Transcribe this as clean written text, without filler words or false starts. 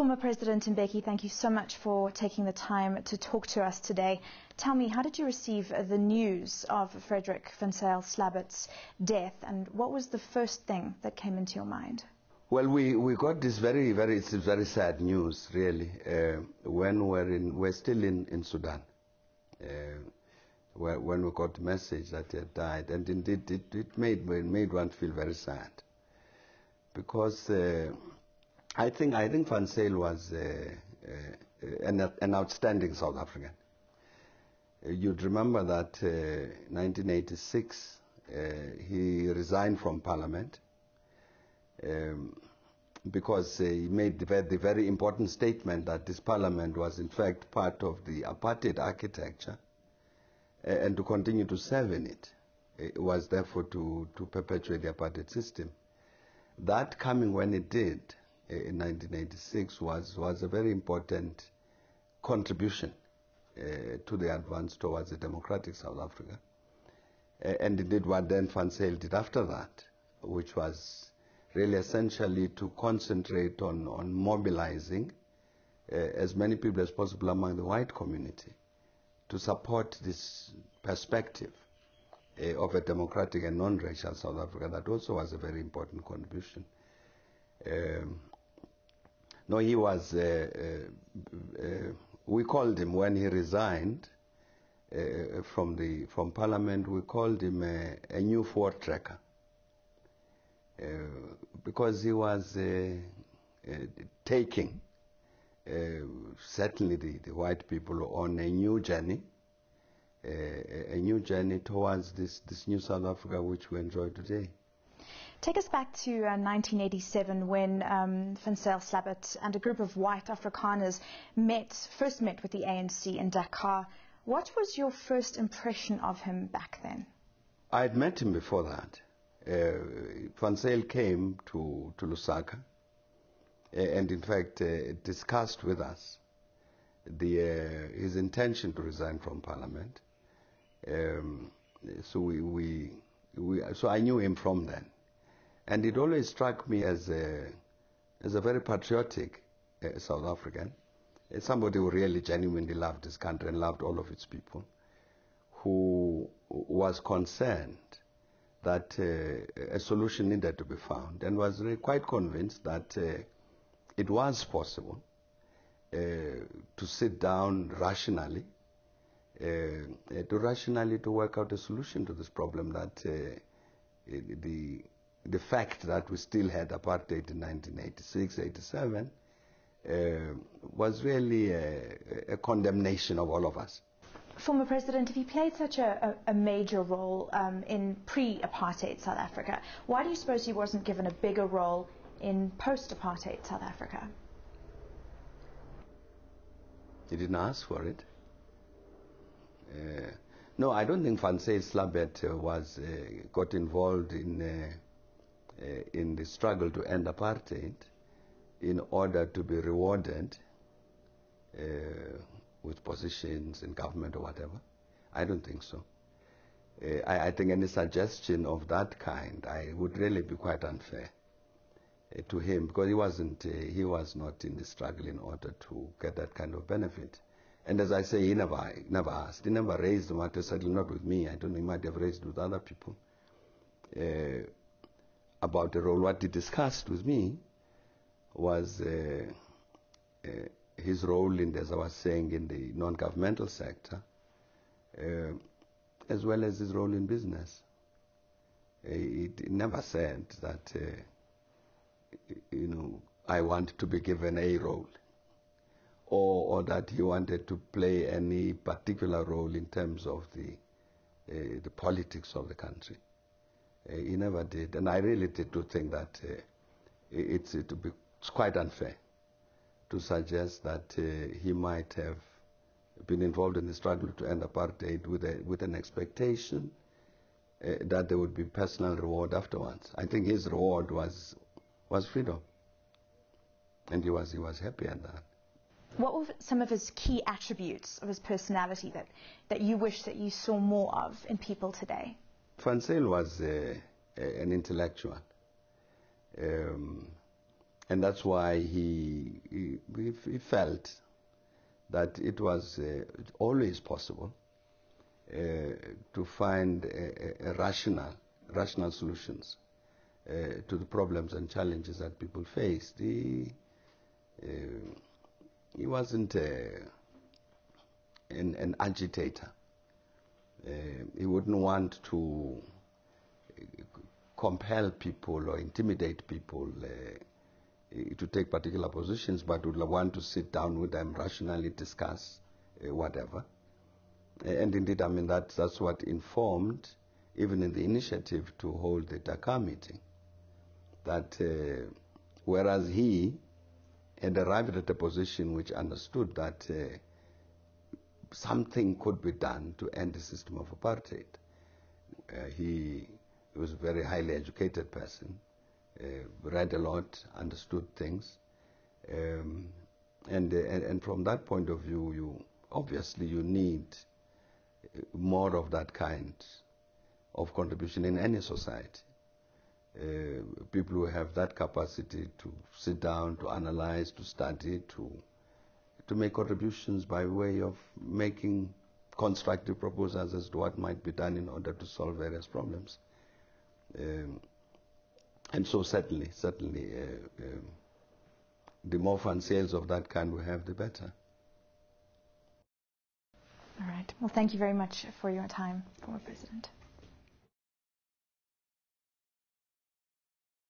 Former President Mbeki, thank you so much for taking the time to talk to us today. Tell me, how did you receive the news of Frederick van Zyl Slabbert's death, and what was the first thing that came into your mind? Well, we got this it's very sad news, really, when we're still in Sudan, when we got the message that he had died, and indeed it made one feel very sad, because I think Van Zyl was an outstanding South African. You'd remember that 1986 he resigned from Parliament because he made the very important statement that this Parliament was in fact part of the apartheid architecture, and to continue to serve in it. It was therefore to perpetuate the apartheid system. That coming when it did in 1986 was a very important contribution to the advance towards a democratic South Africa. And indeed what then Van Zyl did after that, which was really essentially to concentrate on mobilizing as many people as possible among the white community to support this perspective of a democratic and non-racial South Africa. That also was a very important contribution. No, he was, we called him, when he resigned from Parliament, we called him a new four-tracker, because he was taking certainly the white people on a new journey towards this new South Africa which we enjoy today. Take us back to 1987 when Van Zyl Slabbert and a group of white Afrikaners first met with the ANC in Dakar. What was your first impression of him back then? I had met him before that. Van Zyl came to Lusaka and in fact discussed with us his intention to resign from Parliament. So I knew him from then. And it always struck me as a very patriotic South African, somebody who really genuinely loved his country and loved all of its people, who was concerned that a solution needed to be found, and was really quite convinced that it was possible to sit down rationally, to work out a solution to this problem, that the fact that we still had apartheid in 1986, 87 was really a condemnation of all of us. Former President, if he played such a major role in pre-apartheid South Africa, why do you suppose he wasn't given a bigger role in post-apartheid South Africa? He didn't ask for it. No, I don't think Van Zyl Slabbert got involved in the struggle to end apartheid in order to be rewarded with positions in government or whatever. I don't think so. I think any suggestion of that kind would really be quite unfair to him, because he was not in the struggle in order to get that kind of benefit. And as I say, he never asked. He never raised the matter, certainly not with me. I don't know, he might have raised it with other people. About the role, what he discussed with me was his role in, as I was saying, in the non-governmental sector, as well as his role in business. He never said that, I want to be given a role, or that he wanted to play any particular role in terms of the politics of the country. He never did, and I really did think that it's quite unfair to suggest that he might have been involved in the struggle to end apartheid with an expectation that there would be personal reward afterwards. I think his reward was freedom, and he was happy at that. What were some of his key attributes of his personality that you wish that you saw more of in people today? Van Zyl was an intellectual, and that's why he he felt that it was always possible to find a rational solutions to the problems and challenges that people faced. He wasn't an agitator. He wouldn't want to compel people or intimidate people to take particular positions, but would want to sit down with them, rationally discuss whatever. And indeed, I mean, that's what informed, even in the initiative to hold the Dakar meeting, that whereas he had arrived at a position which understood that something could be done to end the system of apartheid. He was a very highly educated person, read a lot, understood things, and from that point of view, obviously you need more of that kind of contribution in any society. People who have that capacity to sit down, to analyze, to study, to make contributions by way of making constructive proposals as to what might be done in order to solve various problems. And so certainly, the more fan sales of that kind we have, the better. All right. Well, thank you very much for your time, former President.